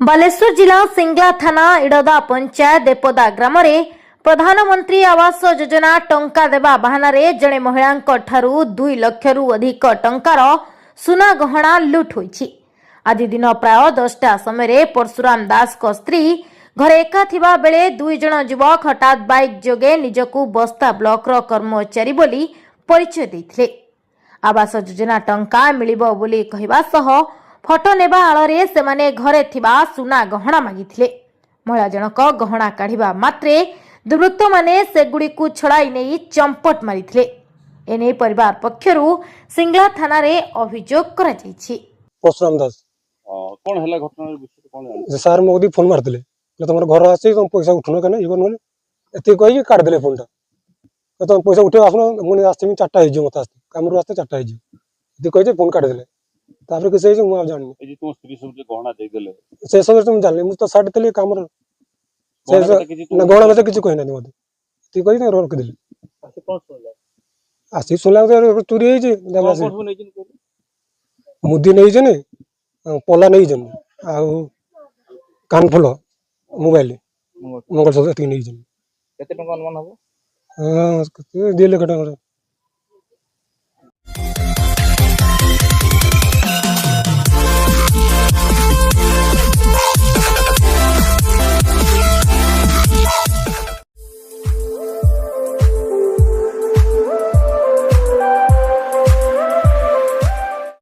बालेश्वर जिला सिंगला थाना इड़दा पंचायत देपदा ग्राम प्रधानमंत्री आवास योजना टंका देवा बहाना जड़े महिला 2 लाख अधिक टंकार सुना गहना लुट होईछि। आज दिन प्राय 10टा समय परशुराम दास को स्त्री घरे एका थिबा बेले 2 जण युवक हठात बाइक जोगे निजकू बस्ता ब्लॉक रो कर्मचारी बोली परिचय देथिले। आवास योजना टंका मिलिबो बोली कहिबा सह फटो नेबा आଳରେ ସେମାନେ ଘରେ ଥିବା ସୁନା ଗହଣା ମାଗିଥିଲେ। ମହିଳା ଜଣକ ଗହଣା କାଢିବା ମାତ୍ରେ ଦୁର୍ବୃତ୍ତମାନେ ସେଗୁଡ଼ିକୁ ଛଡ଼ାଇ ନେଇ ଚମ୍ପଟ ମାରିଥିଲେ। ଏନେଇ ପରିବାର ପକ୍ଷରୁ ସିଙ୍ଗଲା ଥାନାରେ ଅଭିଯୋଗ କରାଯାଇଛି। परशुराम दास कौन है घटना विषय कौन है सार मोदी फोन मारते तुम घर आस तुम पैसा उठुन क्या ये बोले ये कही काटिदे फोन टा तुम पैसा उठे आसन मुझे आसमी 4टा हो मत आसते कम आसते 4टा हो कही फोन काटिदे तापर किसी मुझे जानी तुम स्त्री सब गहना देदेले से सब तुम जानी मुझे तो साड़ी थी कम गहना मत किसी कहना मत कही रखिदे आसिक शुणला चोरी मुदी नहीं पला नहीं कानफुल मोबाइल मंगलसूत्र नहीं 2 लाख टका।